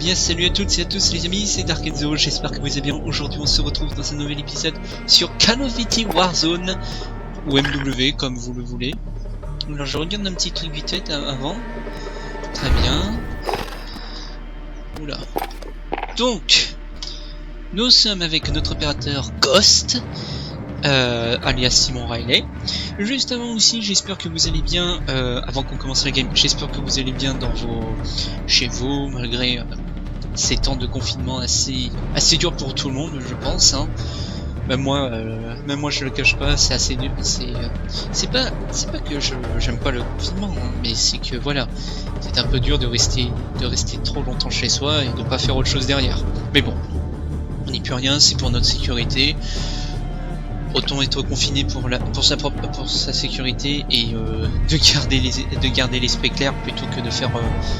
bien salut à toutes et à tous les amis, c'est Dark Enzo, j'espère que vous allez bien. Aujourd'hui on se retrouve dans un nouvel épisode sur Call of Duty Warzone, ou MW comme vous le voulez. Alors je regarde un petit truc vite fait avant. Très bien. Oula. Donc, nous sommes avec notre opérateur Ghost, alias Simon Riley. Juste avant aussi, j'espère que vous allez bien, avant qu'on commence la game, j'espère que vous allez bien chez vous, malgré ces temps de confinement assez dur pour tout le monde, je pense, hein. Même moi je le cache pas, c'est assez dur. C'est pas que j'aime pas le confinement, hein, mais c'est que voilà, c'est un peu dur de rester trop longtemps chez soi et de pas faire autre chose derrière. Mais bon, on n'y peut rien, c'est pour notre sécurité. Autant être confiné pour sa sécurité et de garder l'esprit clair plutôt que de faire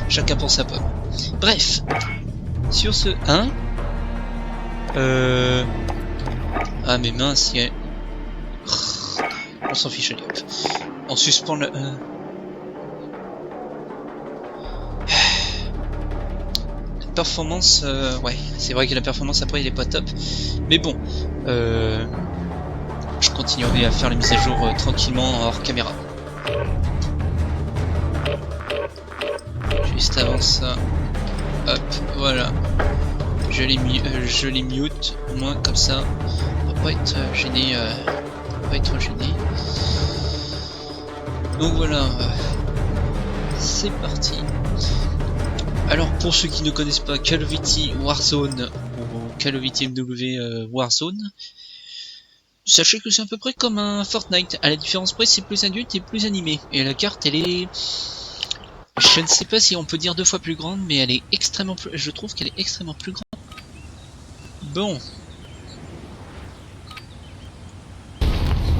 chacun pour sa pomme. Bref, sur ce 1, ah mais mince, on s'en fiche, allez hop. On suspend le... La performance, ouais, c'est vrai que la performance après il est pas top. Mais bon, je continuerai à faire les mises à jour tranquillement hors caméra. Juste avant ça, hop, voilà. Je les mute, au moins comme ça, on va pas être gêné, Donc voilà, c'est parti. Alors pour ceux qui ne connaissent pas Call of Duty Warzone ou Call of Duty MW Warzone, sachez que c'est à peu près comme un Fortnite. À la différence près, c'est plus adulte et plus animé. Et la carte, elle est... Je ne sais pas si on peut dire 2 fois plus grande, mais elle est extrêmement plus... Je trouve qu'elle est extrêmement plus grande. Bon.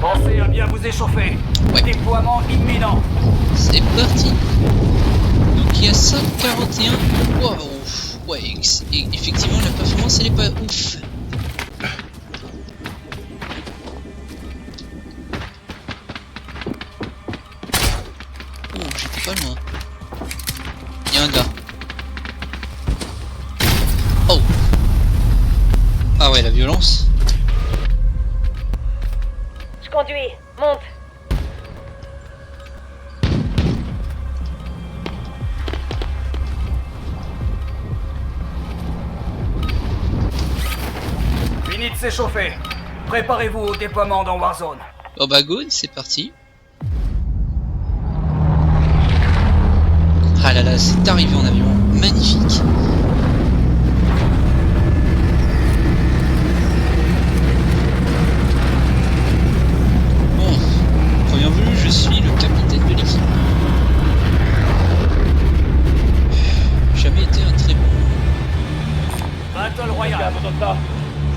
Pensez à bien vous échauffer. Ouais. Déploiement imminent. C'est parti. Donc il y a 5,41. Waouh. Ouais, effectivement, la performance, elle est pas ouf. Oh, j'étais pas loin. Il y a un gars. Oh. Ah ouais, la violence. Je conduis, monte. Fini de s'échauffer. Préparez-vous au déploiement dans Warzone. Oh bah good, c'est parti. Ah là là, c'est arrivé en avion. Magnifique. Bon, première vue, je suis le capitaine de l'équipe. Jamais été un très bon... Battle Royale.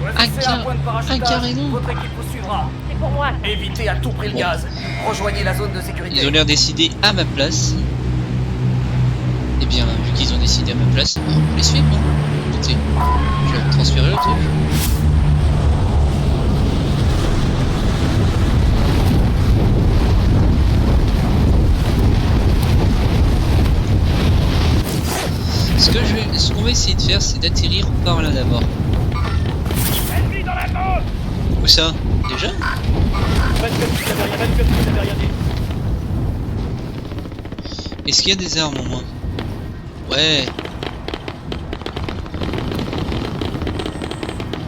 Choisissez un point de parachutage. carrément. Votre équipe vous suivra. C'est pour moi. Évitez à tout prix le gaz. Rejoignez la zone de sécurité. Ils ont l'air décidés à ma place. Eh bien, vu qu'ils ont décidé à ma place, on les suit, bon. Écoutez, je vais transférer le truc. Ce qu'on va essayer de faire, c'est d'atterrir par là d'abord. Ennemi dans la zone. Où ça? Déjà? Est-ce qu'il y a des armes au moins? Ouais.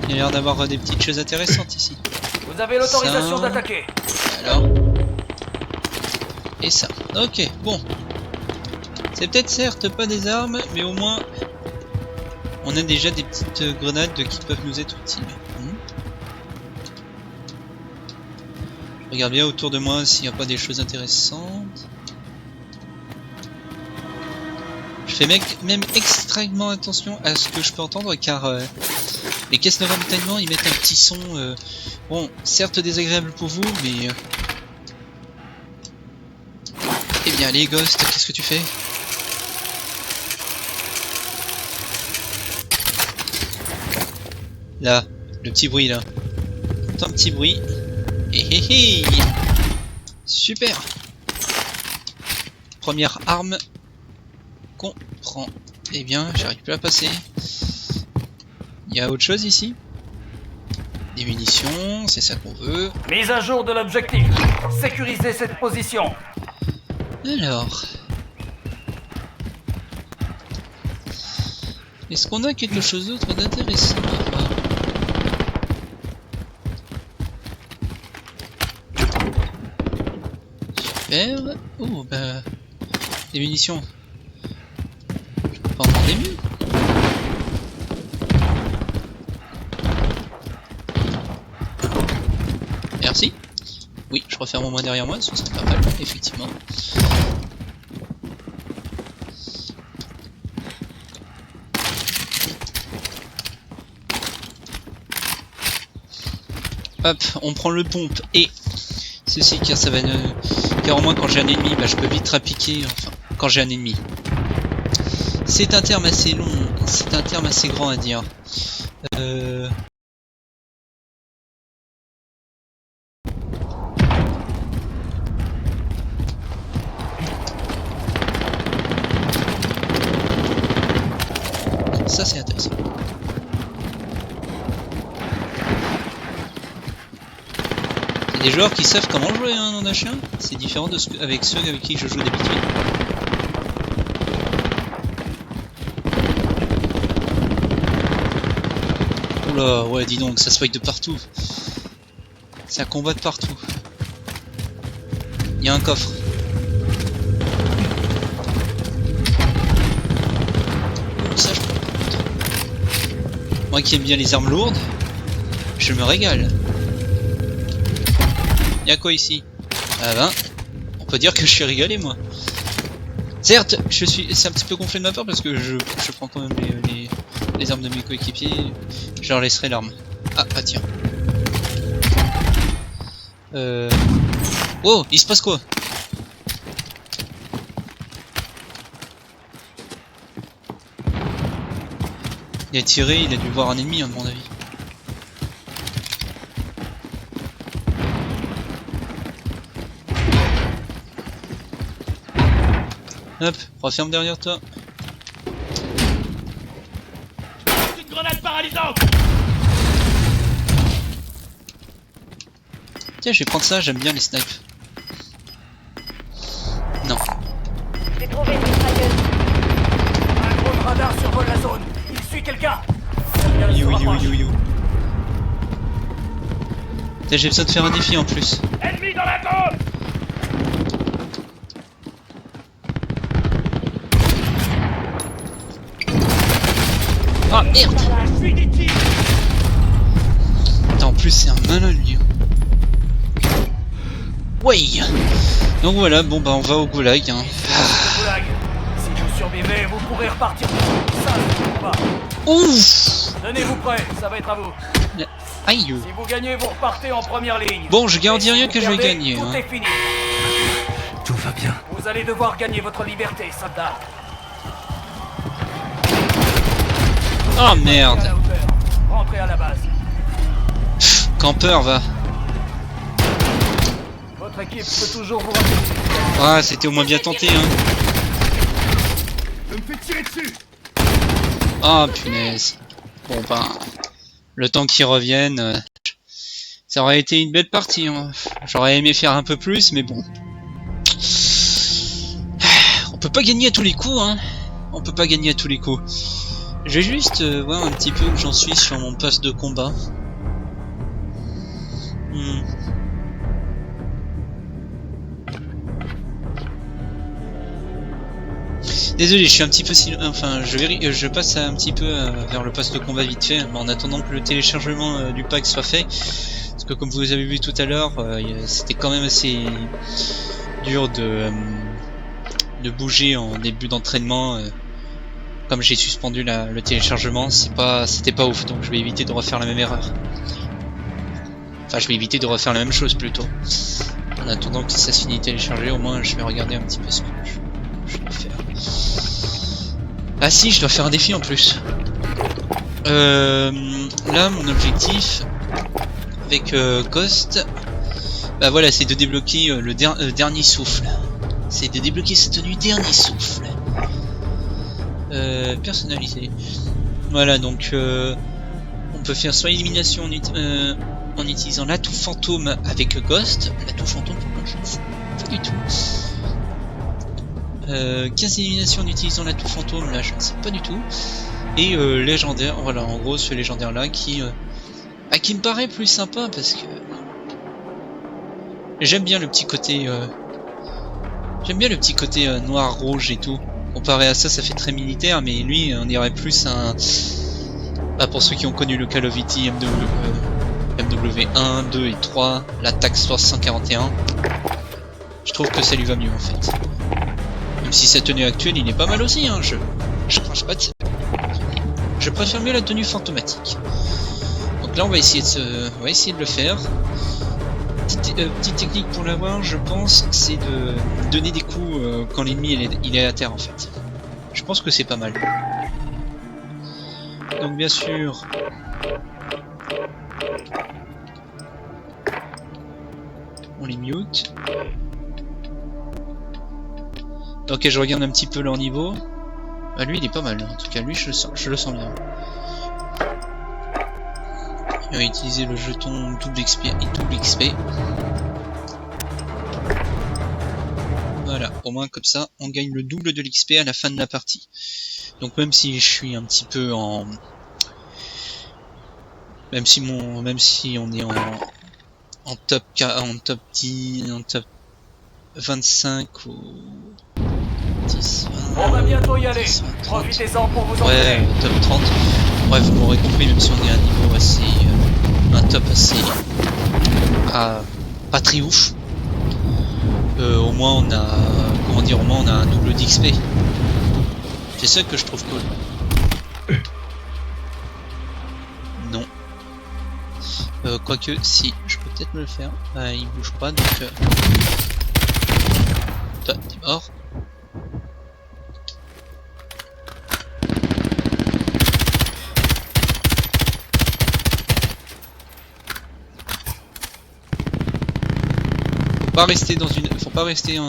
Il y a l'air d'avoir des petites choses intéressantes ici. Vous avez l'autorisation Ça. d'attaquer. Alors. Et ça. Ok, bon. C'est peut-être certes pas des armes, mais au moins on a déjà des petites grenades qui peuvent nous être utiles. Je regarde bien autour de moi s'il n'y a pas des choses intéressantes. Je fais même extrêmement attention à ce que je peux entendre car les caisses de ravitaillement ils mettent un petit son bon, certes désagréable pour vous, mais eh bien allez Ghost, qu'est-ce que tu fais? Là, le petit bruit là. Tant de petit bruit. Hé. Super. Première arme qu'on prend. Eh bien, j'arrive plus à passer. Il y a autre chose ici? Des munitions, c'est ça qu'on veut. Mise à jour de l'objectif. Sécurisez cette position. Alors... Est-ce qu'on a quelque chose d'autre d'intéressant à voir? Super. Oh bah... Des munitions. Je peux pas en prendre des mieux. Merci. Oui, je referme au moins derrière moi, ce serait pas mal, effectivement. Hop, on prend le pompe et ceci car ça va car au moins quand j'ai un ennemi, bah, je peux vite rappiquer, enfin quand j'ai un ennemi. C'est un terme assez long, c'est un terme assez grand à dire. Ça c'est intéressant. Il y a des joueurs qui savent comment jouer hein, dans H1, c'est différent de avec ceux avec qui je joue d'habitude. Oula, ouais dis donc, ça se fight de partout. Ça combat de partout. Il y a un coffre. Ça, je peux pas. Moi qui aime bien les armes lourdes, je me régale. Y'a quoi ici? Ah ben, on peut dire que je suis régalé moi. Certes, c'est un petit peu gonflé de ma part parce que je prends quand même les armes de mes coéquipiers. Je leur laisserai l'arme. Ah tiens. Oh, il se passe quoi? Il a tiré, il a dû voir un ennemi à mon avis. Hop, referme derrière toi. Une grenade paralysante. Tiens, je vais prendre ça, j'aime bien les snipes. Non. J'ai trouvé une mitrailleuse. Un drone radar survole la zone. Il suit quelqu'un. Tiens, j'ai besoin de faire un défi en plus. Ennemi dans la zone. Ah merde! Attends, en plus c'est un malin lui. Ouais. Donc voilà, bon bah on va au goulag hein. Goulag. Si vous survivez, vous pourrez repartir. Ça, c'est le combat. Ouf! Tenez-vous prêts, ça va être à vous. Aïe! Si vous gagnez, vous repartez en première ligne. Bon, je garantis Et si rien vous que je vais perdez, gagner. Tout Hein. est fini. Tout va bien. Vous allez devoir gagner votre liberté, soldat. Oh merde! À la hauteur. Rentrez à la base. Pff, campeur va. Votre équipe peut toujours vous rappeler. Ah, c'était au moins bien tenté hein. Je me fais tirer dessus. Ah punaise. Bon ben, le temps qu'ils reviennent, ça aurait été une belle partie. Hein. J'aurais aimé faire un peu plus, mais bon. On peut pas gagner à tous les coups, hein. On peut pas gagner à tous les coups. Je vais juste voir un petit peu où j'en suis sur mon poste de combat. Désolé, je suis un petit peu enfin, je passe un petit peu vers le poste de combat vite fait, en attendant que le téléchargement du pack soit fait. Parce que comme vous avez vu tout à l'heure, c'était quand même assez dur de bouger en début d'entraînement. Comme j'ai suspendu le téléchargement, c'était pas ouf, donc je vais éviter de refaire la même erreur. Enfin, je vais éviter de refaire la même chose plutôt. En attendant que ça se finisse de télécharger, au moins je vais regarder un petit peu ce que je dois faire. Ah si, je dois faire un défi en plus. Là, mon objectif avec Ghost, bah voilà, c'est de débloquer le dernier souffle. C'est de débloquer cette tenue dernier souffle. Personnalisé. Voilà, donc on peut faire soit élimination en utilisant l'atout fantôme avec Ghost. L'atout fantôme, je ne sais pas du tout. 15 éliminations en utilisant l'atout fantôme, là je ne sais pas du tout. Et légendaire, voilà, en gros ce légendaire là qui me paraît plus sympa parce que j'aime bien le petit côté noir rouge et tout. Comparé à ça, ça fait très militaire, mais lui on dirait plus un... Bah, pour ceux qui ont connu le Call of Duty MW1, 2 et 3, l'attaque 341, je trouve que ça lui va mieux en fait. Même si sa tenue actuelle il est pas mal aussi, hein, je crache pas de ça. Je préfère mieux la tenue fantomatique. Donc là on va essayer de le faire. Petite technique pour l'avoir, je pense, c'est de donner des coups quand l'ennemi il est à terre en fait. Je pense que c'est pas mal. Donc bien sûr, on les mute. Ok, je regarde un petit peu leur niveau. Bah lui il est pas mal, en tout cas lui je le sens bien. On va utiliser le jeton double XP et double XP. Voilà, au moins comme ça on gagne le double de l'XP à la fin de la partie. Donc même si je suis un petit peu en... Même si on est en top 10, en top 25 ou 10, 20, On va bientôt y aller. 10, 20, 30. Profitez-en pour vous Ouais, entraîner. top 30. Bref, vous m'aurez compris, même si on est à un niveau assez... un top assez... pas très ouf. Au moins on a... Comment dire, au moins on a un double d'XP. C'est ça que je trouve cool. Non. Quoique, si, je peux peut-être me le faire. Il bouge pas, donc... Toi, t'es mort. Faut pas rester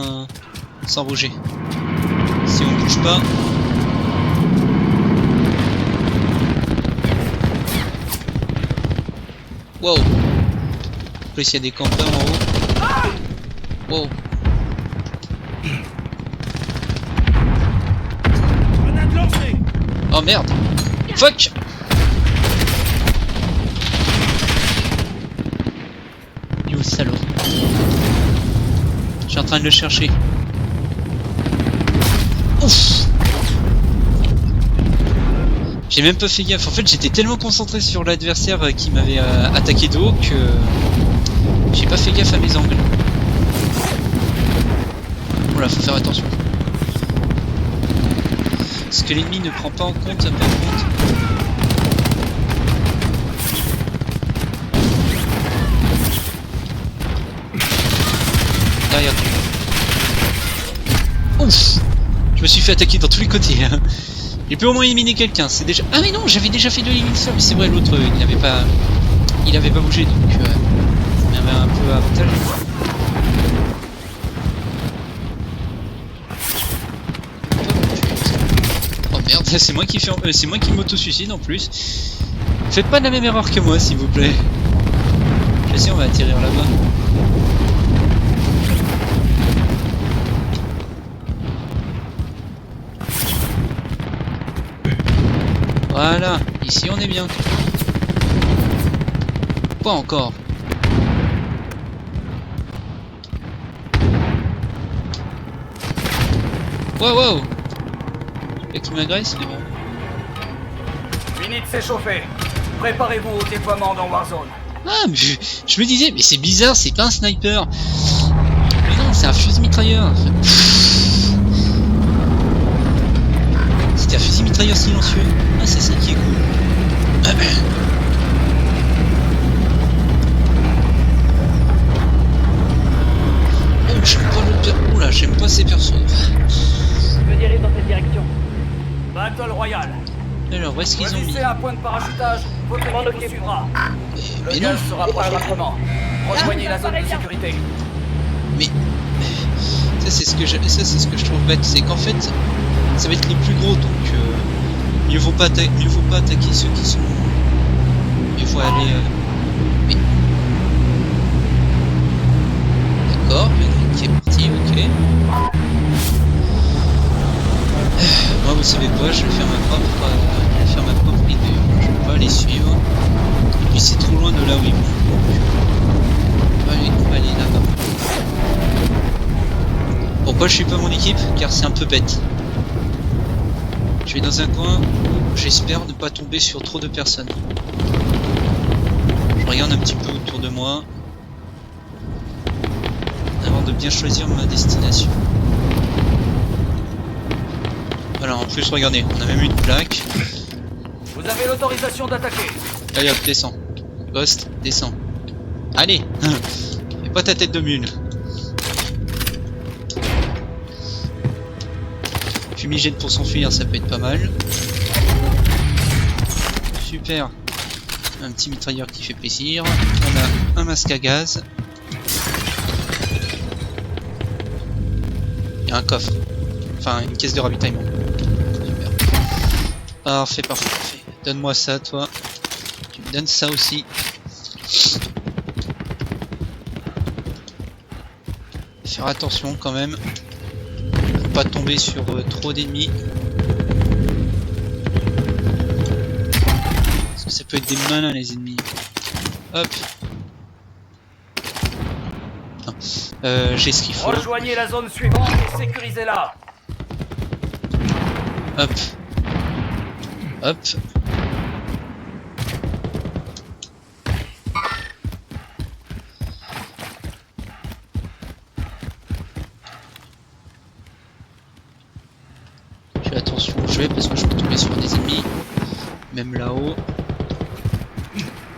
sans bouger. Si on bouge pas. Wow. En plus il y a des campeurs en haut. Wow. Oh merde. Fuck. You salaud. Je suis en train de le chercher. Ouf. J'ai même pas fait gaffe. En fait, j'étais tellement concentré sur l'adversaire qui m'avait attaqué de haut que j'ai pas fait gaffe à mes angles. Voilà, faut faire attention. Ce que l'ennemi ne prend pas en compte, par contre. Derrière toi. Ouf. Je me suis fait attaquer dans tous les côtés. J'ai pu au moins éliminer quelqu'un. C'est déjà. Ah mais non, j'avais déjà fait 2 éliminations. Mais c'est vrai, l'autre, il avait pas bougé, donc ça m'avait un peu avantagé. Oh merde, c'est moi qui m'auto-suicide en plus. Faites pas la même erreur que moi, s'il vous plaît. Je sais, on va atterrir là-bas. Voilà, ici on est bien. Pas encore. Wow, wow. Et qui m'agresse, mais bon. Fini de s'échauffer. Préparez-vous au déploiement dans Warzone. Ah, mais je me disais, mais c'est bizarre, c'est pas un sniper. Mais non, c'est un fusil mitrailleur. C'était un fusil mitrailleur silencieux. Ah, c'est ça qui est cool. Ah ben. Oh, j'aime pas le... Oula, j'aime pas ces persos. Je me dirige dans cette direction. Battle Royale. Alors, où est-ce qu'ils ont mis? Choisissez un point de parachutage. Votre équipe vous suivra. Mais Le non, gaz se rapproche rapidement. Rejoignez la zone de sécurité. mais... Ça c'est ce que je trouve bête, c'est qu'en fait... ça va être les plus gros, donc mieux vaut pas attaquer ceux qui sont... Mieux vaut aller... Oui. D'accord, qui est parti, ok. Moi, vous savez quoi, je vais faire ma propre idée. Je vais pas les suivre. Et puis c'est trop loin de là où ils vont. On va aller là-bas. Pourquoi je suis pas mon équipe? Car c'est un peu bête. Je vais dans un coin où j'espère ne pas tomber sur trop de personnes. Je regarde un petit peu autour de moi avant de bien choisir ma destination. Voilà, en plus regardez, on a même une plaque. Vous avez l'autorisation d'attaquer. Allez hop, descends. Ghost, descends. Allez. Fais pas ta tête de mule. Fumigène pour s'enfuir, ça peut être pas mal. Super. Un petit mitrailleur qui fait plaisir. On a un masque à gaz. Il y a un coffre. Enfin, une caisse de ravitaillement. Super. Parfait, parfait, parfait. Donne-moi ça, toi. Tu me donnes ça aussi. Faire attention quand même. Faut pas tomber sur trop d'ennemis. Parce que ça peut être des malins les ennemis. Hop. J'ai ce qu'il faut. Rejoignez la zone suivante et sécurisez-la. Hop. Hop. Je fais attention où je vais parce que je peux tomber sur des ennemis. Même là-haut.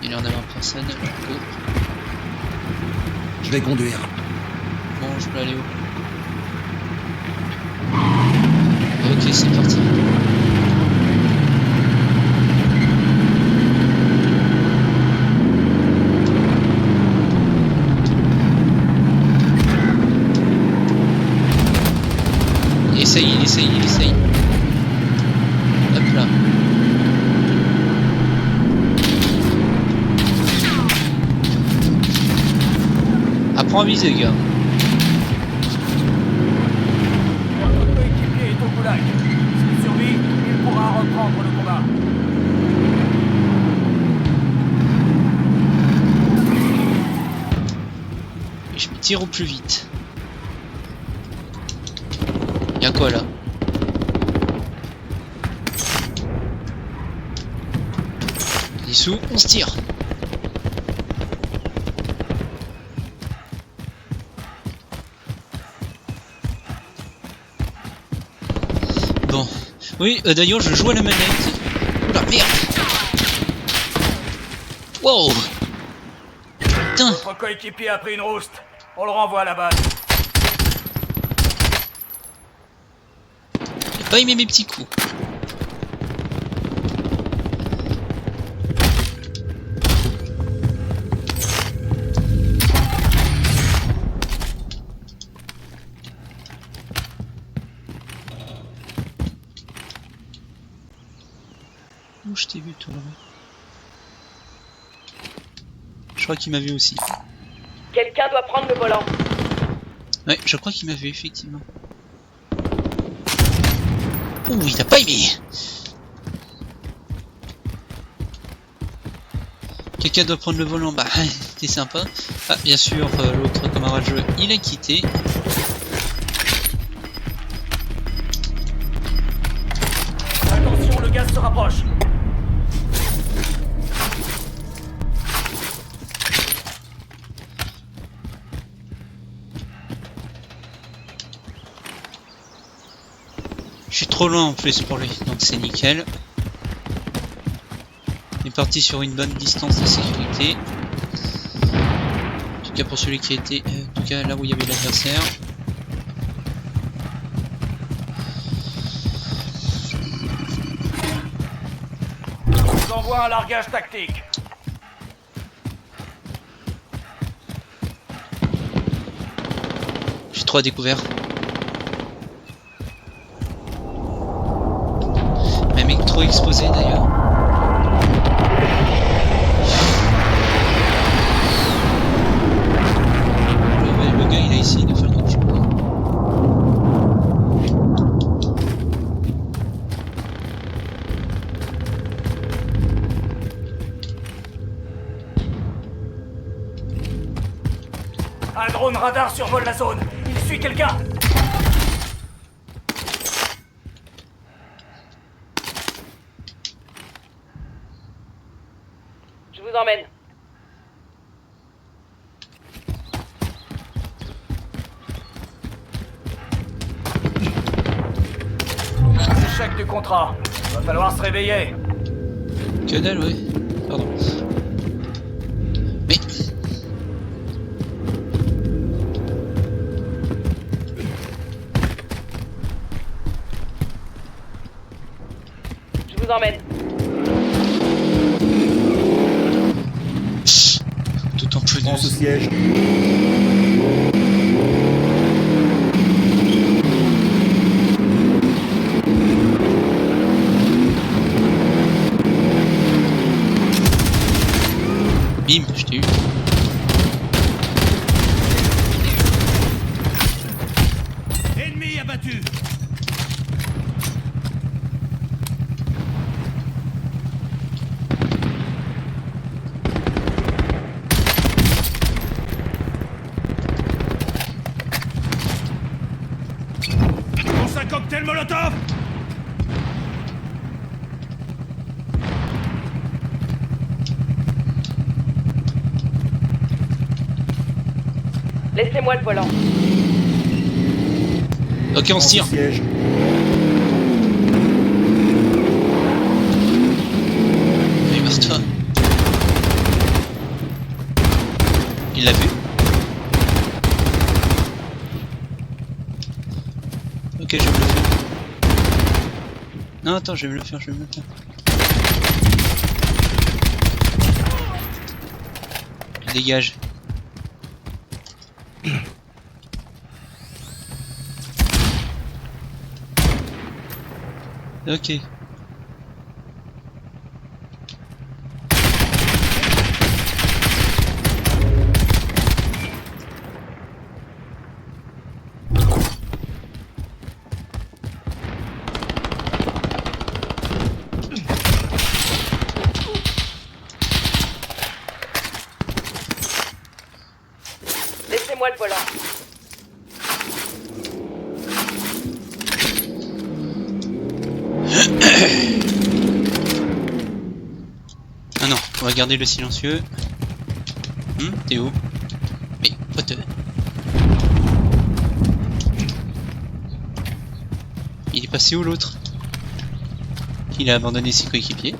Il y en a personne. Go. Je vais conduire. Bon, je peux aller où? Ok, c'est parti. Il essaye. Hop là. Apprends à viser, gars. Votre coéquipier est au goulag. S'il survit, il pourra reprendre le combat. Et je me tire au plus vite. Y'a quoi là? Dessous, on se tire. Bon. Oui, d'ailleurs, je joue à la manette. Oula, merde! Wow! Putain! Votre coéquipier a pris une rouste. On le renvoie à la base. J'ai pas aimé mes petits coups. Où je t'ai vu toi? Je crois qu'il m'a vu aussi. Quelqu'un doit prendre le volant. Ouais, je crois qu'il m'a vu effectivement. Ouh, il t'a pas aimé. Quelqu'un doit prendre le volant, bah c'était sympa. Ah, bien sûr, l'autre camarade de jeu, il a quitté. Attention, le gaz se rapproche. Je suis trop loin en plus pour lui, donc c'est nickel. On est parti sur une bonne distance de sécurité. En tout cas pour celui qui a été... en tout cas là où il y avait l'adversaire. Je vous envoie un largage tactique. J'ai 3 découverts. exposé d'ailleurs. Le gars il a essayé de faire quelque chose. Un drone radar survole la zone. Il suit quelqu'un. Je vous emmène. Échec du contrat. Va falloir se réveiller. Que dalle, ouais. Pardon. Mais... Je vous emmène. Tout en plus Prends ce de... siège. Bim, je t'ai eu. Ennemi abattu. Lance un cocktail Molotov. Laissez-moi le volant. Ok, on Prends se ce tire. siège. Allez, barre-toi. Il l'a vu. Ok, je vais me le faire. Non, attends, je vais me le faire, je vais me le faire. Je dégage. Ok. Laissez-moi le volant. Ah non, on va garder le silencieux. T'es où? Mais, pote. Il est passé où l'autre? Il a abandonné ses coéquipiers.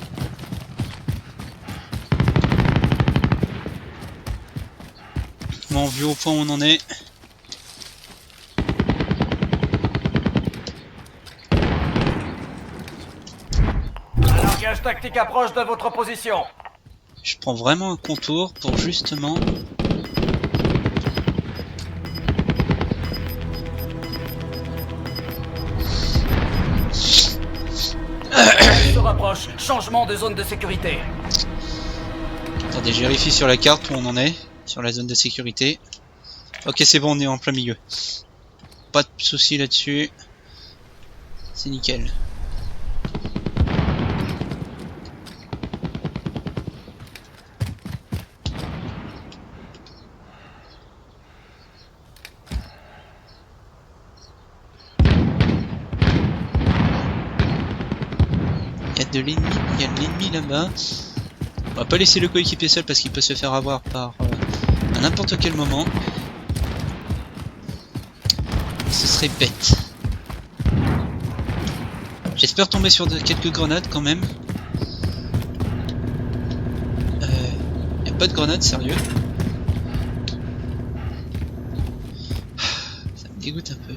Bon, vu au point où on en est. Un largage tactique approche de votre position. Je prends vraiment un contour pour justement... Se rapproche. Changement de zone de sécurité. Attendez, je vérifie sur la carte où on en est. Sur la zone de sécurité. Ok, c'est bon, on est en plein milieu. Pas de soucis là-dessus. C'est nickel. Il y a de l'ennemi, il y a de l'ennemi là-bas. On va pas laisser le coéquipier seul parce qu'il peut se faire avoir par à n'importe quel moment. Ce serait bête. J'espère tomber sur quelques grenades quand même. Y a pas de grenades, sérieux. Ça me dégoûte un peu.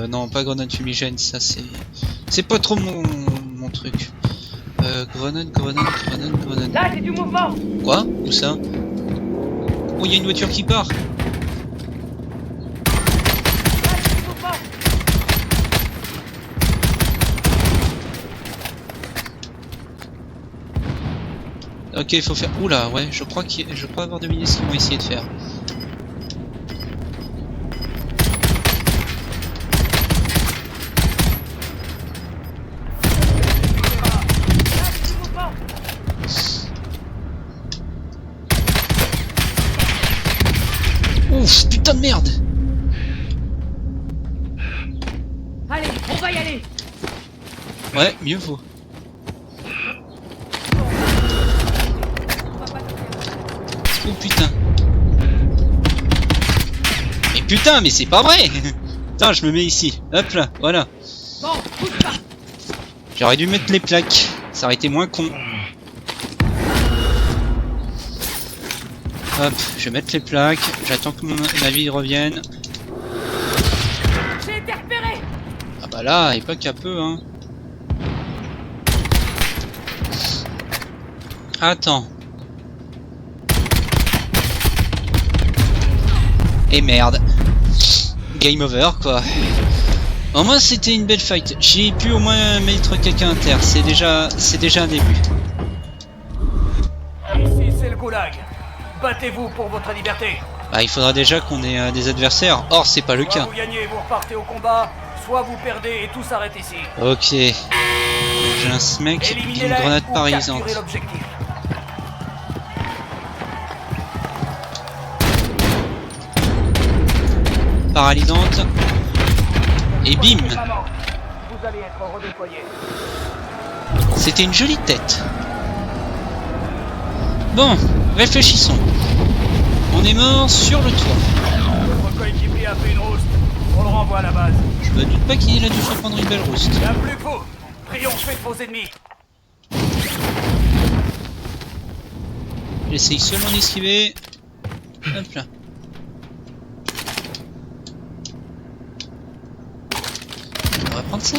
Non, pas grenade fumigène, ça c'est... C'est pas trop mon truc. Grenade. Là, j'ai du mouvement. Quoi? Où ça? Oh, il y a une voiture qui part. Là, j'ai du mouvement. Ok, il faut faire... Oula, ouais, je crois avoir deviné ce qu'ils vont essayer de faire. Ouf, putain de merde! Allez, on va y aller. Ouais, mieux vaut. Oh putain. Mais putain, mais c'est pas vrai! Putain, je me mets ici. Hop là, voilà. Bon, bouge pas. J'aurais dû mettre les plaques. Ça aurait été moins con. Hop, je vais mettre les plaques. J'attends que ma vie revienne. J'ai été repéré. Ah bah là, et pas qu'à peu, hein. Attends. Et merde. Game over, quoi. Au moins, c'était une belle fight. J'ai pu au moins mettre quelqu'un à terre. C'est déjà un début. Ici, c'est le goulag. Battez-vous pour votre liberté. Bah, il faudra déjà qu'on ait des adversaires. Or, c'est pas le Soit cas. vous gagnez et vous repartez au combat, soit vous perdez et tout s'arrête ici. Ok. J'ai un mec qui a une Éliminez-les grenade ou paralysante. capturez l'objectif. Paralysante. Et bim. Maman, vous allez être redéployé. C'était une jolie tête. Bon, réfléchissons. On est mort sur le toit. Votre coéquipier a fait une rouste. On le renvoie à la base. Je me doute pas qu'il a dû se prendre une belle rouste. Bien plus que vous. Triomphez de vos ennemis. J'essaye seulement d'esquiver. Hop là. On va prendre ça.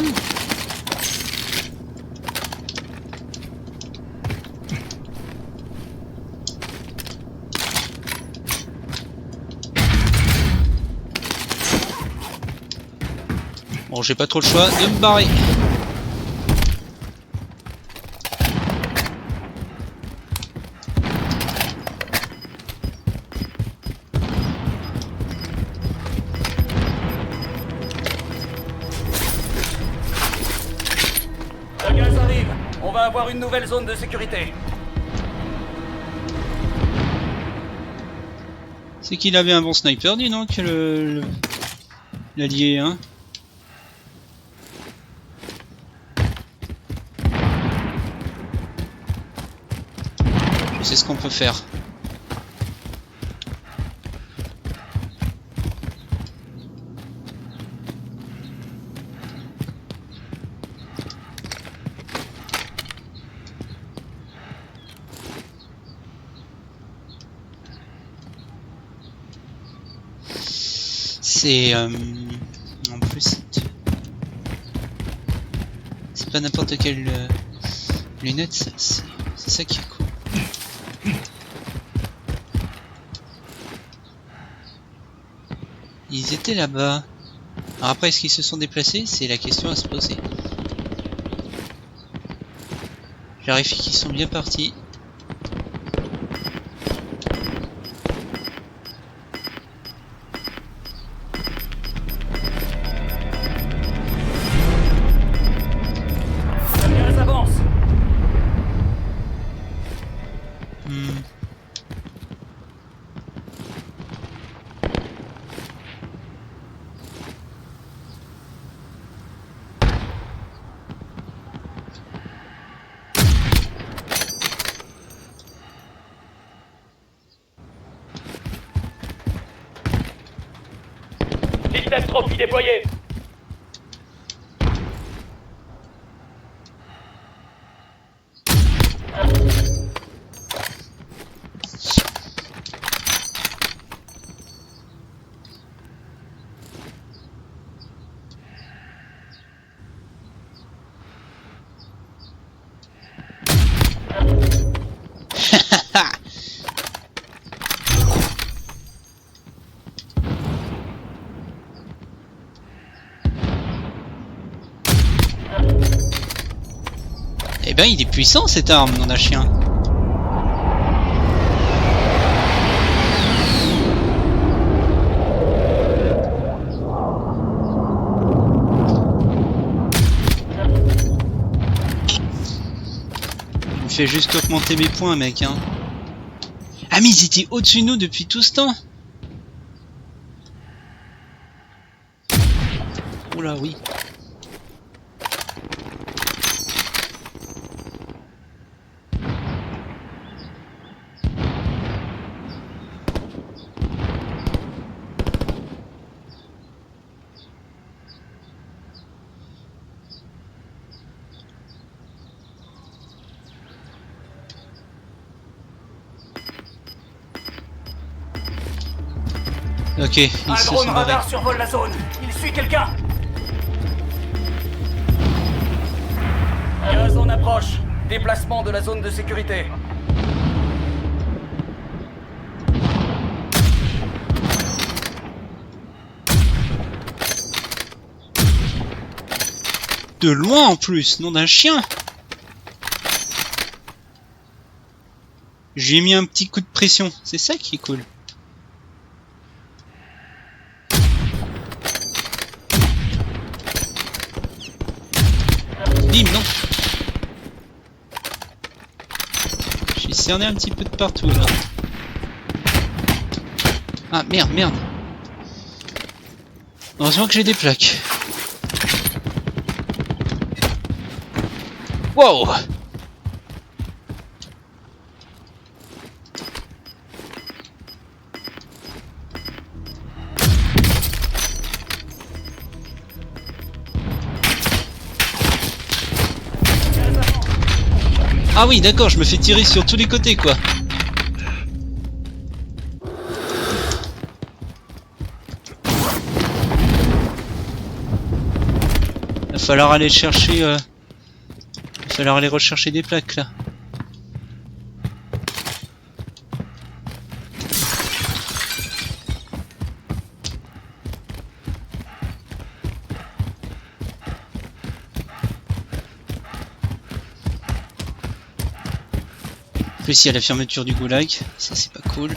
Bon, j'ai pas trop le choix de me barrer. Le gaz arrive. On va avoir une nouvelle zone de sécurité. C'est qu'il avait un bon sniper, dis donc, l'allié, hein. C'est ce qu'on peut faire. C'est en plus c'est pas n'importe quelle lunette, c'est ça qui est cool. Ils étaient là-bas. Alors après, est-ce qu'ils se sont déplacés? C'est la question à se poser. Je vérifie qu'ils sont bien partis. Le gaz avance. Système trophy déployé. Eh ben, il est puissant cette arme, nom d'un chien. fais juste augmenter mes points, mec, hein. Ah, mais ils étaient au-dessus de nous depuis tout ce temps. Oula, oui. Ok, ils Un se drone sont barrés. radar survole la zone. Il suit quelqu'un. La zone approche. Déplacement de la zone de sécurité. De loin en plus, nom d'un chien. J'ai mis un petit coup de pression, c'est ça qui est cool. Bim, non. J'ai cerné un petit peu de partout là. Ah merde, merde. Heureusement que j'ai des plaques. Wow. Ah oui, d'accord, je me fais tirer sur tous les côtés, quoi. Va falloir aller chercher... va falloir aller rechercher des plaques, là. En plus, il y a la fermeture du goulag, ça c'est pas cool.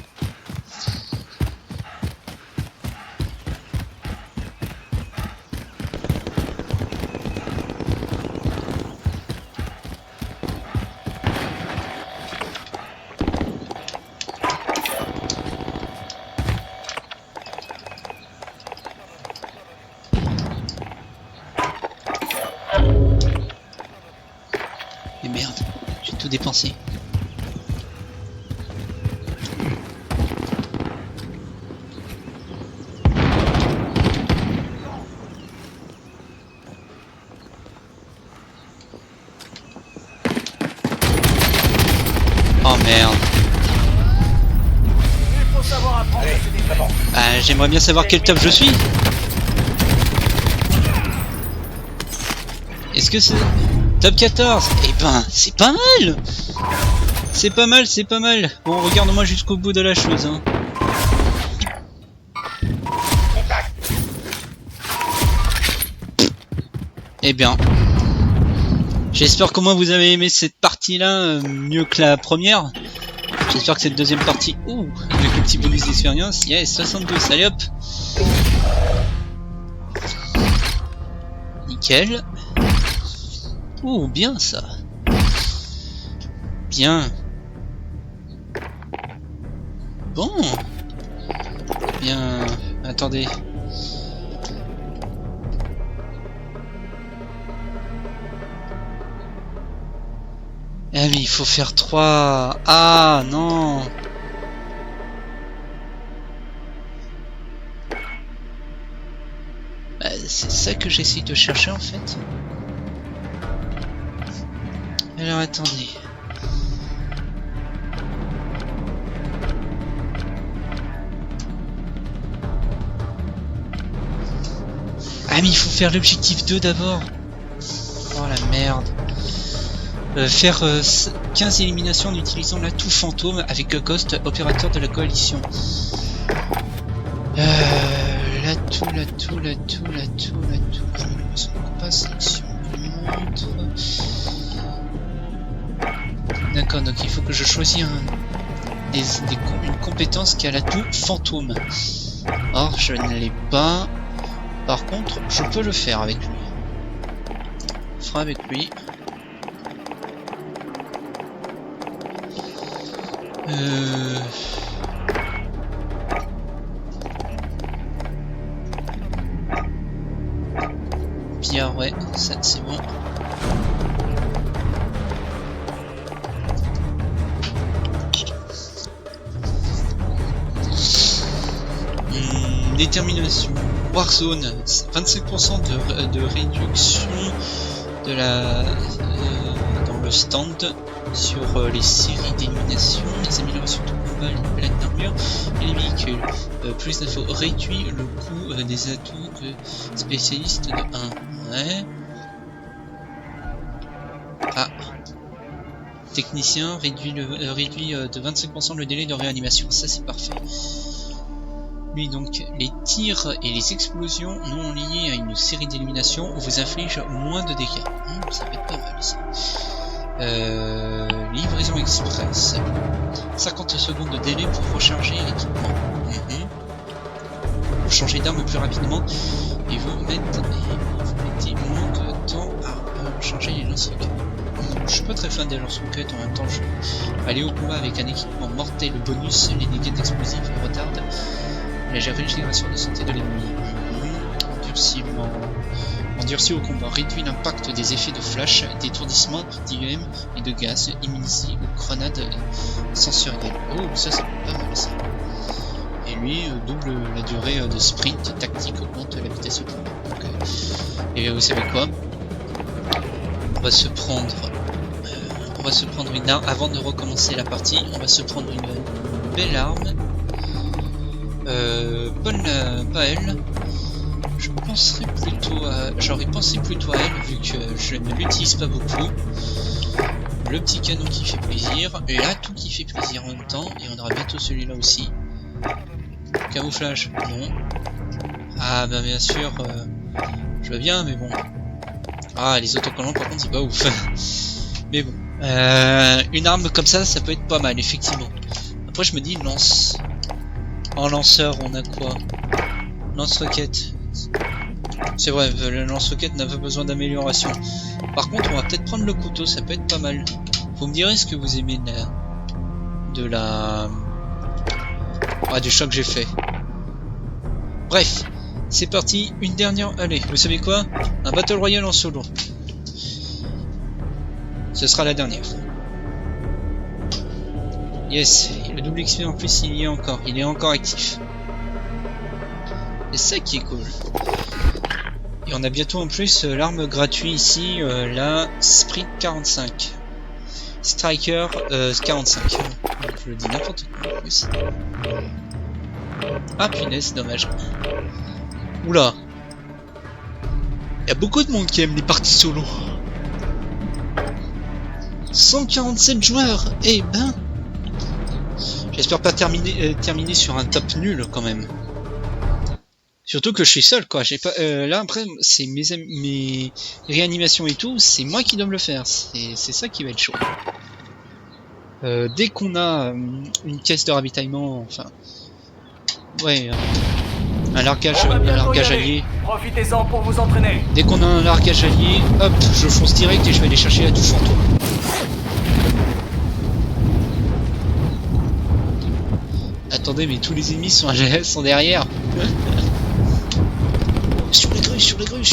Et merde, j'ai tout dépensé. Oh merde. Il faut savoir apprendre à se défendre. J'aimerais bien savoir quel top je suis. Est-ce que c'est... Top 14? Eh ben, c'est pas mal. C'est pas mal, c'est pas mal. Bon, regarde-moi jusqu'au bout de la chose, hein. Eh bien. J'espère qu'au moins vous avez aimé cette partie-là mieux que la première. J'espère que cette deuxième partie... Ouh, avec le petit bonus d'expérience. Yes, 72, allez hop. Nickel. Ouh, bien ça. Bien. Bon. Bien. Attendez. Ah mais il faut faire 3. Ah non. Bah, c'est ça que j'essaye de chercher en fait. Alors attendez. Ah mais il faut faire l'objectif 2 d'abord. Oh la merde. Faire 15 éliminations en utilisant l'atout fantôme avec Ghost, opérateur de la coalition. L'atout. Pas sélection montre. D'accord, donc il faut que je choisisse une compétence qui a l'atout fantôme. Or, je ne l'ai pas. Par contre, je peux le faire avec lui. On fera avec lui. Pierre, ouais, ça c'est bon. Détermination. Warzone, 25% de réduction de la dans le stand sur les séries d'élimination, les améliorations de combat, les plaques d'armure et les véhicules. Plus d'infos, réduit le coût des atouts de spécialistes de 1. Ouais. Ah. Technicien réduit de 25% le délai de réanimation. Ça c'est parfait. Lui donc, les tirs et les explosions non liées à une série d'éliminations vous infligent moins de dégâts. Ça va être pas mal ça. Livraison express. 50 secondes de délai pour recharger l'équipement. Vous changez d'arme plus rapidement et vous mettez moins de temps à changer les lance-roquettes. Je suis pas très fan des lance-roquettes, en même temps je vais aller au combat avec un équipement mortel bonus, les dégâts d'explosifs retardent la régénération de santé de l'ennemi. Endurci au combat, réduit l'impact des effets de flash, d'étourdissement, d'IEM et de gaz, immunité ou grenade sensorielle. Oh, ça c'est pas mal ça. Et lui, double la durée de sprint, tactique augmente la vitesse au combat. Donc, et vous savez quoi? On va se prendre une arme, avant de recommencer la partie, on va se prendre une belle arme. Pas elle. J'aurais pensé plutôt à elle vu que je ne l'utilise pas beaucoup. Le petit canon qui fait plaisir, l'atout qui fait plaisir en même temps, et on aura bientôt celui-là aussi. Camouflage, non. Ah bah bien sûr, je vois bien, mais bon. Ah, les autocollants par contre c'est pas ouf. Mais bon, une arme comme ça, ça peut être pas mal effectivement. Après je me dis lance. En lanceur, on a quoi? Lance-roquette. C'est vrai, le lance-roquette n'a pas besoin d'amélioration. Par contre, on va peut-être prendre le couteau, ça peut être pas mal. Vous me direz ce que vous aimez du choix que j'ai fait. Bref, c'est parti, une dernière. Allez, vous savez quoi? Un Battle Royale en solo. Ce sera la dernière. Yes, le double XP en plus il est encore actif. C'est ça qui est cool. Et on a bientôt en plus l'arme gratuite ici, la Sprint 45. Striker 45. Donc, je le dis n'importe quoi en plus. Ah punaise, dommage. Oula. Il y a beaucoup de monde qui aime les parties solo. 147 joueurs. Eh ben. J'espère pas terminer sur un top nul quand même. Surtout que je suis seul quoi. J'ai pas là après c'est mes réanimations et tout, c'est moi qui dois me le faire. C'est ça qui va être chaud. Dès qu'on a une caisse de ravitaillement, enfin ouais, un largage allié. Profitez-en pour vous entraîner. Dès qu'on a un largage allié, hop, je fonce direct et je vais aller chercher la touche fantôme. Attendez, mais tous les ennemis sont derrière. Sur les grues.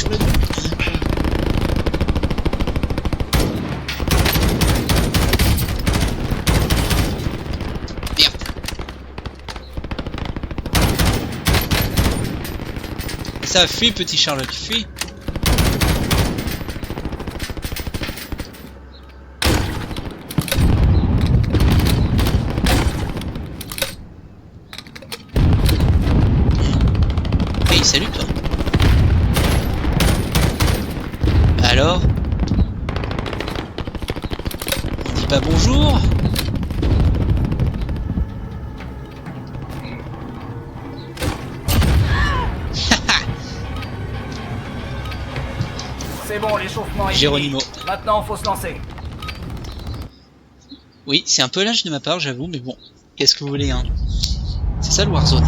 Merde. Ça fuit, petit Charlotte, fuit. Hey, salut toi. Alors, on dit pas bonjour? C'est bon, l'échauffement est Géronimo. fini. Maintenant, faut se lancer. Oui, c'est un peu lâche de ma part, j'avoue, mais bon, qu'est-ce que vous voulez, hein? C'est ça le Warzone.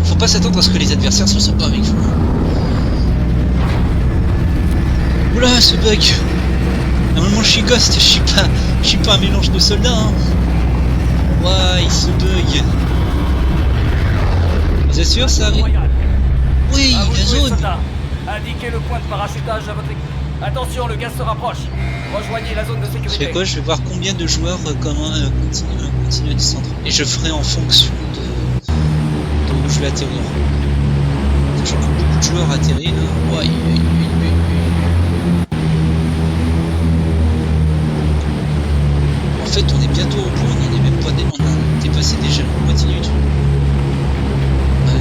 Faut pas s'attendre à ce que les adversaires soient sympas avec vous. Oula, ce bug! Normalement je suis Ghost, je suis pas un mélange de soldats, hein. Ouah, il se bug. Vous êtes sûr ça arrive? Royal. Oui, À vous la de jouer, zone. soldats. Indiquez le point de parachutage à votre équipe. Attention, le gaz se rapproche. Rejoignez la zone de Je sécurité. fais quoi? Je vais voir combien de joueurs continuent à descendre. Et je ferai en fonction de où je vais atterrir. Sachant que beaucoup de joueurs atterrissent là. Ouais, en fait, on est bientôt au bout, on en est même pas on a dépassé déjà la moitié du truc. Ouais.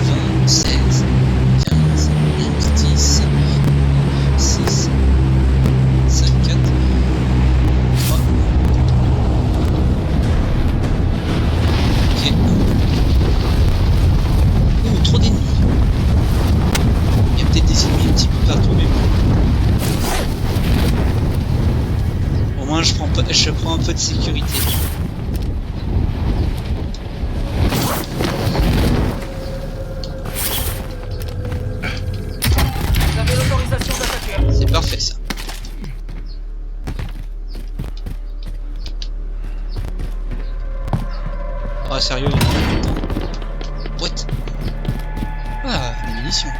20, 16, 15, 11, 10, 6, 5, 4, 3. Ok. Oh, trop d'ennemis. Il y a peut-être des ennemis un petit peu partout, mais bon. Au moins, je prends un peu de sécurité. Vous avez l'autorisation d'attaquer. C'est parfait ça. Ah sérieux, il y en a un longtemps. What? Ah, des munitions.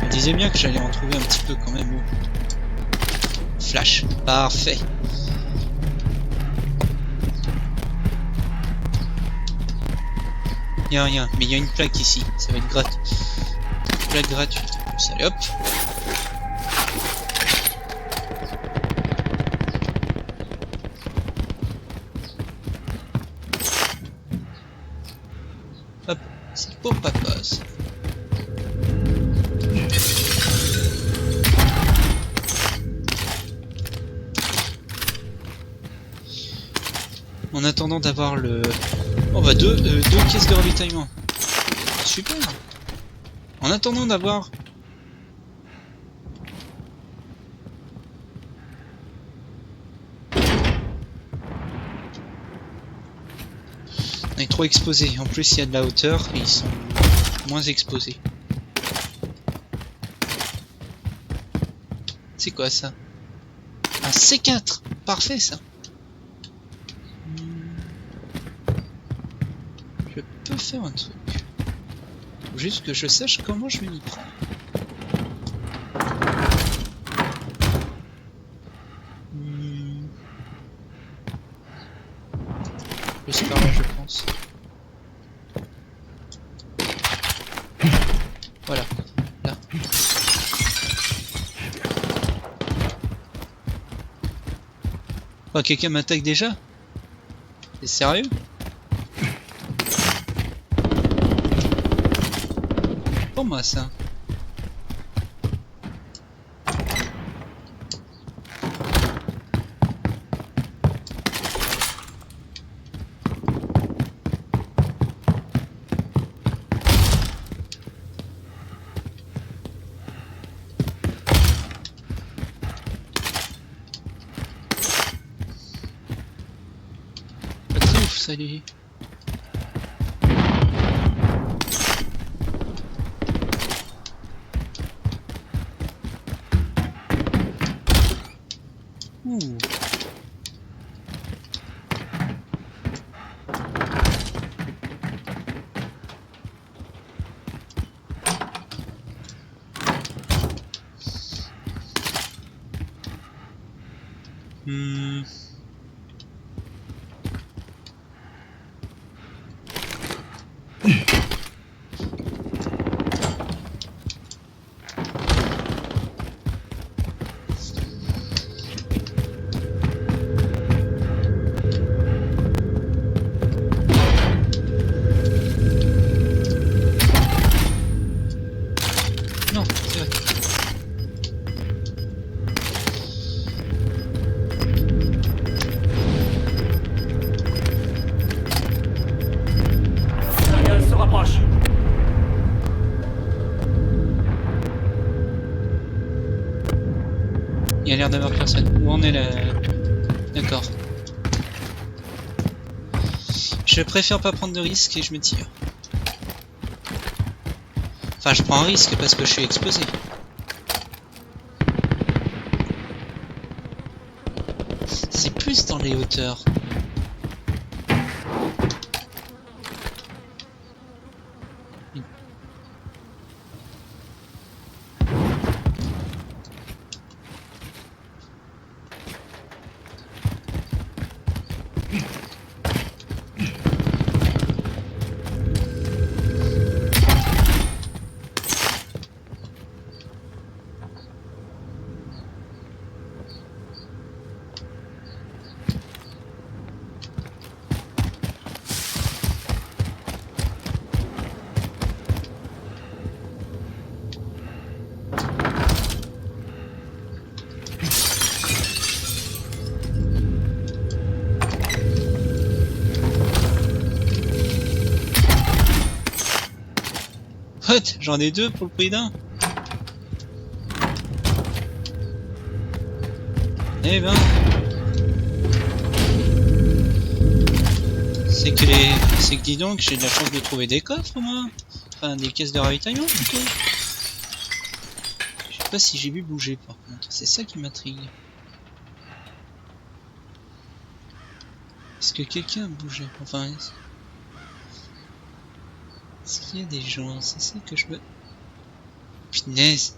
Je me disais bien que j'allais en trouver un petit peu quand même. Flash, parfait. Il y a rien, mais il y a une plaque ici, ça va être gratuit. Plaque gratuite. Allez hop. Hop, c'est pour papa ça. En attendant d'avoir le... Oh bah deux caisses de ravitaillement. Super. En attendant d'avoir... On est trop exposés. En plus il y a de la hauteur et ils sont moins exposés. C'est quoi ça? Un C4. Parfait ça. Je peux faire un truc. Faut juste que je sache comment je vais m'y prendre. Plus par là je pense. Voilà. Là. Oh, quelqu'un m'attaque déjà? C'est sérieux? Pour moi ça. Pas de ouf, salut. Ouh. Non, c'est vrai. Le gaz se rapproche. Il y a l'air d'avoir personne. Où en est la... D'accord. Je préfère pas prendre de risques et je me tire. Enfin, je prends un risque parce que je suis exposé. C'est plus dans les hauteurs. What? J'en ai deux pour le prix d'un? Eh ben... C'est que dis donc, j'ai de la chance de trouver des coffres, moi. Enfin, des caisses de ravitaillement, plutôt. Je sais pas si j'ai vu bouger, par contre. C'est ça qui m'intrigue. Est-ce que quelqu'un a bougé? Enfin... Est-ce qu'il y a des gens? C'est ça que je me... Punaise!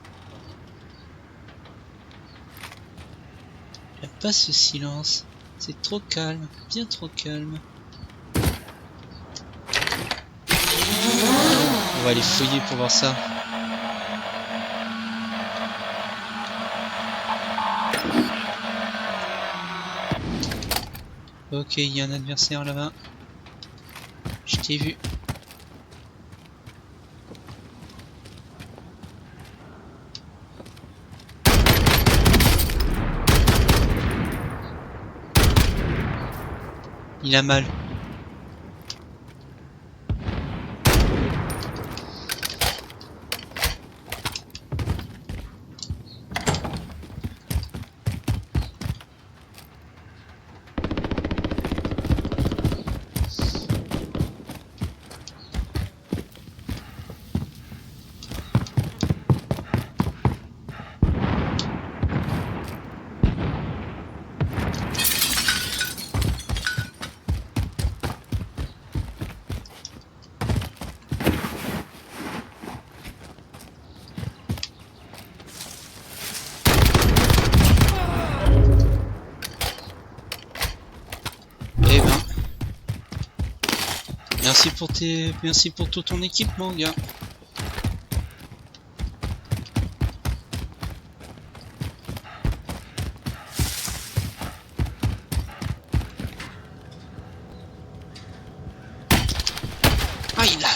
J'aime pas ce silence. C'est trop calme. Bien trop calme. On va aller fouiller pour voir ça. Ok, il y a un adversaire là-bas. Je t'ai vu. Il a mal. Merci pour tout ton équipement, gars. Ah, il a...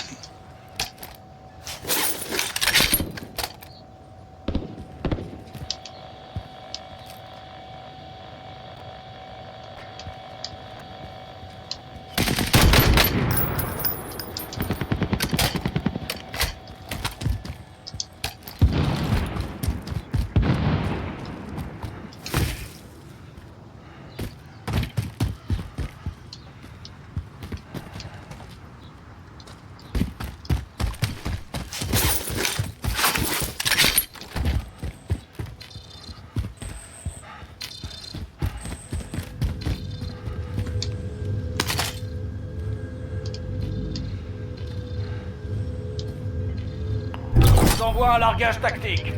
Envoie un largage tactique.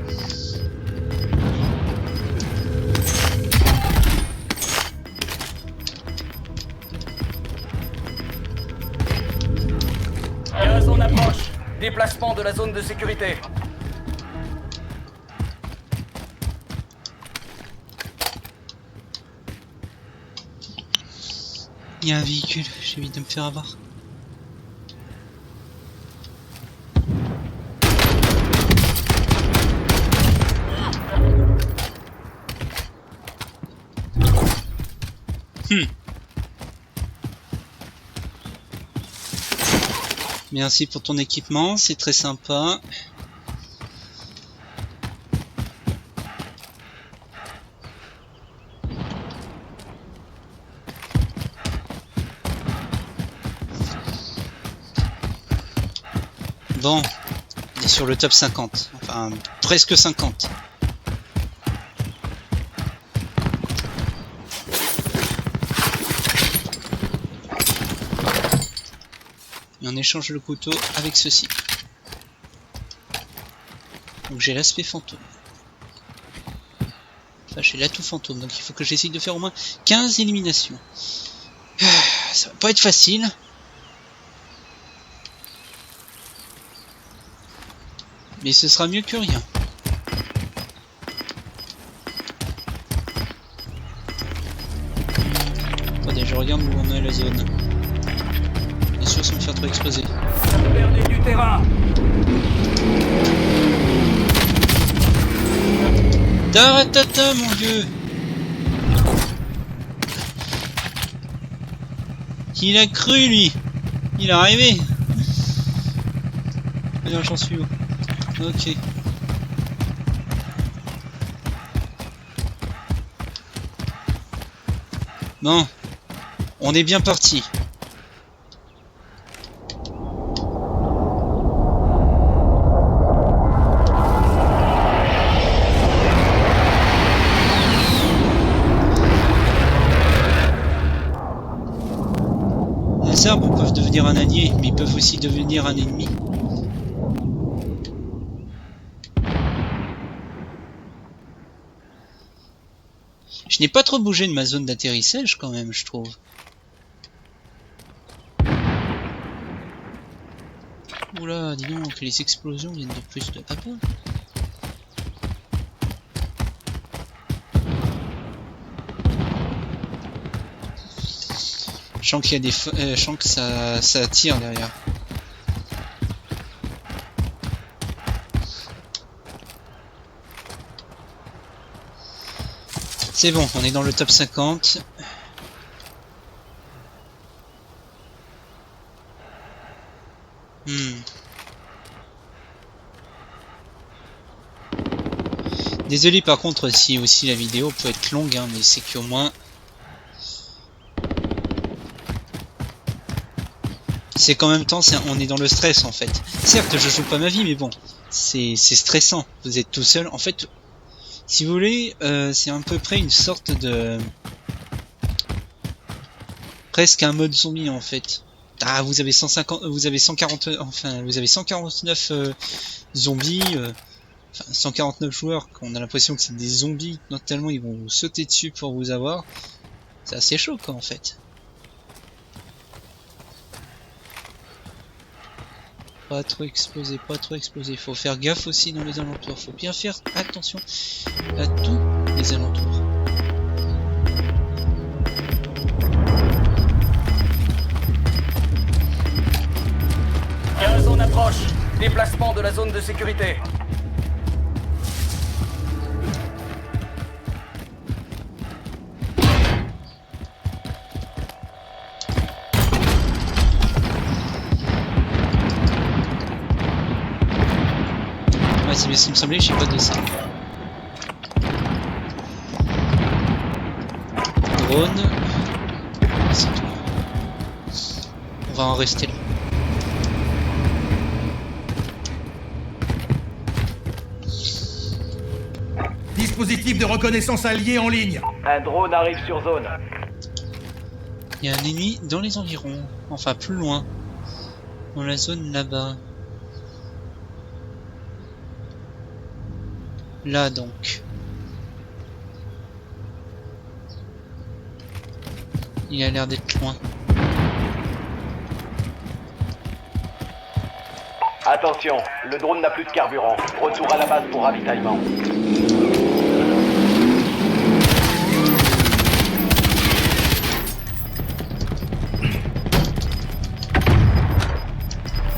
La zone approche. Déplacement de la zone de sécurité. Il y a un véhicule, j'évite de me faire avoir. Merci pour ton équipement, c'est très sympa. Bon, on est sur le top 50, enfin presque 50. Et on échange le couteau avec ceci. Donc j'ai l'aspect fantôme. Enfin j'ai l'atout fantôme, donc il faut que j'essaye de faire au moins 15 éliminations. Ça va pas être facile. Mais ce sera mieux que rien. Attendez, je regarde où on est la zone. Bien sûr sans me faire trop exploser. Vous perdez du terrain. Taratata mon vieux. Il a cru lui. Il est arrivé. Bien, j'en suis où? Ok. Bon. On est bien parti. Les arbres peuvent devenir un allié, mais ils peuvent aussi devenir un ennemi. Je n'ai pas trop bougé de ma zone d'atterrissage quand même, je trouve. Oula, dis donc, les explosions viennent de plus de... Ah bon? Je sens qu'il y a des... je sens que ça tire derrière. C'est bon, on est dans le top 50. Désolé par contre si aussi la vidéo peut être longue, hein, mais c'est qu'au moins... C'est qu'en même temps, on est dans le stress en fait. Certes, je joue pas ma vie, mais bon, c'est stressant. Vous êtes tout seul. En fait, si vous voulez, c'est à peu près une sorte de... Presque un mode zombie en fait. Ah, vous avez 150, vous avez 140, enfin, vous avez 149 zombies, enfin 149 joueurs, qu'on a l'impression que c'est des zombies, non tellement ils vont vous sauter dessus pour vous avoir. C'est assez chaud quoi en fait. Pas trop explosé, pas trop explosé. Faut faire gaffe aussi dans les alentours. Faut bien faire attention à tous les alentours. Zone approche. Déplacement de la zone de sécurité. Ouais, c'est bien ce qui me semblait, je sais pas de ça. Drone. C'est tout. On va en rester là. Dispositif de reconnaissance allié en ligne. Un drone arrive sur zone. Il y a un ennemi dans les environs. Enfin, plus loin. Dans la zone là-bas. Là donc. Il a l'air d'être loin. Attention, le drone n'a plus de carburant. Retour à la base pour ravitaillement.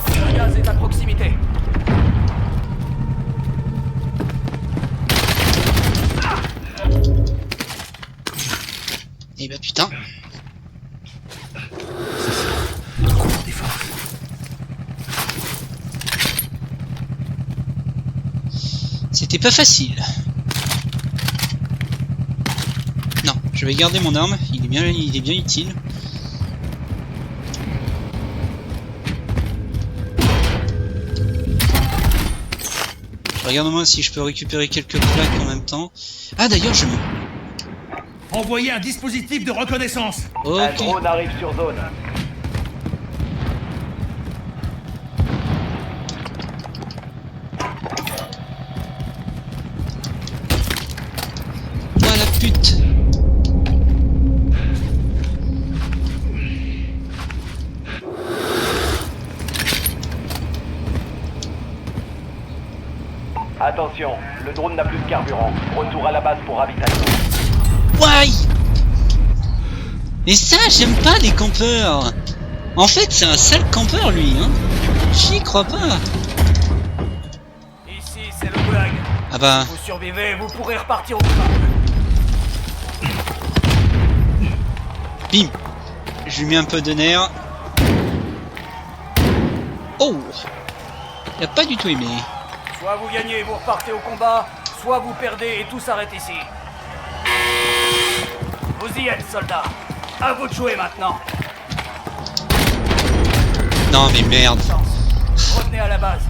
Le gaz est à proximité. Et bah putain. C'était pas facile. Non, je vais garder mon arme, il est bien utile. Regarde-moi si je peux récupérer quelques plaques en même temps. Ah d'ailleurs je me... Envoyez un dispositif de reconnaissance. Un Ok. drone arrive sur zone. Oh la pute. Attention, le drone n'a plus de carburant. Retour à la base pour ravitaillement. Why? Et ça, j'aime pas les campeurs. En fait, c'est un sale campeur lui, hein. J'y crois pas. Ici, c'est le goulag. Ah bah, Vous survivez, vous pourrez repartir au camp. bim. Je lui mets un peu de nerf. Oh. Il a pas du tout aimé. Soit vous gagnez et vous repartez au combat, soit vous perdez et tout s'arrête ici. Vous y êtes, soldats. À vous de jouer maintenant. Non mais merde. Revenez à la base.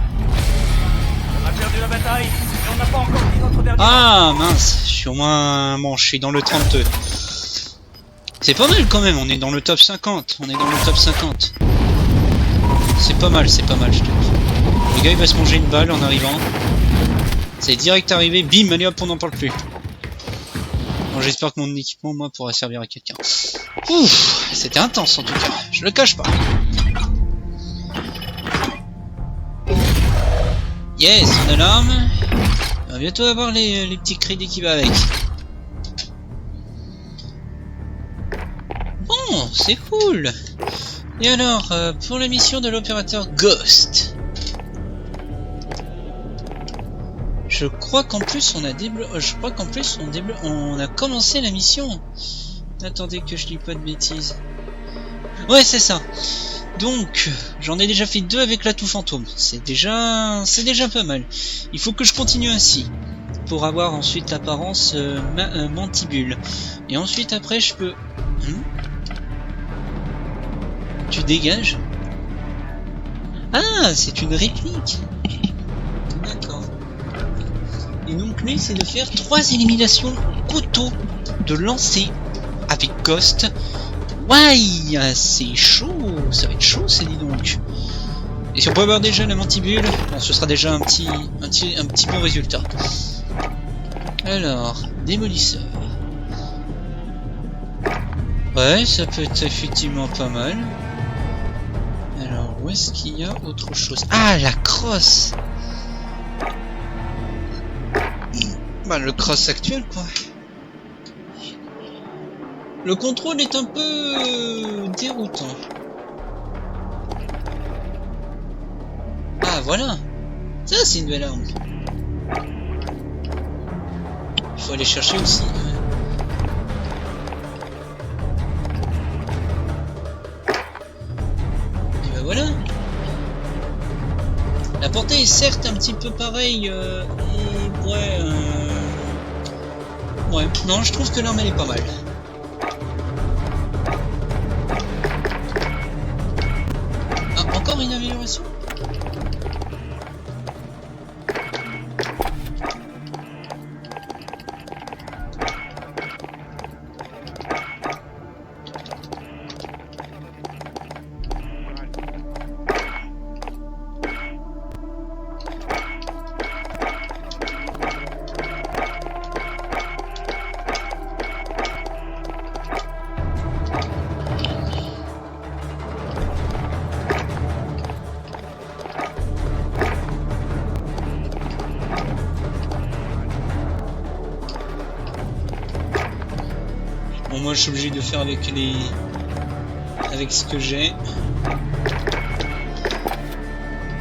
On a perdu la bataille, mais on n'a pas encore dit notre dernier. Ah mince, je suis au moins... Bon, je suis dans le 32. C'est pas mal quand même, on est dans le top 50. On est dans le top 50. C'est pas mal, je trouve. Le gars il va se manger une balle en arrivant. C'est direct arrivé, bim, allez hop, on n'en parle plus. Bon, j'espère que mon équipement, moi, pourra servir à quelqu'un. Ouf, c'était intense en tout cas, je le cache pas. Yes, une alarme. On va bientôt avoir les petits crédits qui va avec. Bon, c'est cool. Et alors, pour la mission de l'opérateur Ghost. Je crois qu'en plus on a on a commencé la mission. Attendez que je dis pas de bêtises. Ouais, c'est ça. Donc, j'en ai déjà fait 2 avec l'atout fantôme. C'est déjà pas mal. Il faut que je continue ainsi pour avoir ensuite l'apparence mantibule. Et ensuite après je peux. Tu dégages? Ah, c'est une réplique. D'accord. Et donc lui, c'est de faire 3 éliminations au couteau de lancer avec Ghost. Ouais, c'est chaud, ça va être chaud, c'est dit donc. Et si on peut avoir déjà la mantibule, bon, ce sera déjà un petit bon résultat. Alors, démolisseur. Ouais, ça peut être effectivement pas mal. Alors, où est-ce qu'il y a autre chose? Ah, la crosse. Bah, le cross actuel, quoi. Le contrôle est un peu déroutant. Ah, voilà. Ça, c'est une belle arme. Il faut aller chercher aussi. Et ben voilà. La portée est certes un petit peu pareille. Et ouais. Ouais. Non, je trouve que l'arme elle est pas mal. Ah, encore une amélioration. Bon, moi je suis obligé de faire avec ce que j'ai.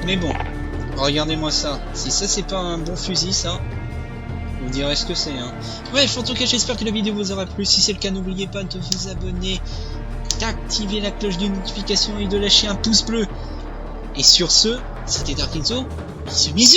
Mais bon, regardez-moi ça. Si ça c'est pas un bon fusil, ça, vous direz ce que c'est, hein. Bref, en tout cas j'espère que la vidéo vous aura plu. Si c'est le cas, n'oubliez pas de vous abonner, d'activer la cloche de notification et de lâcher un pouce bleu. Et sur ce, c'était Dark Enzo. Bisous bisous.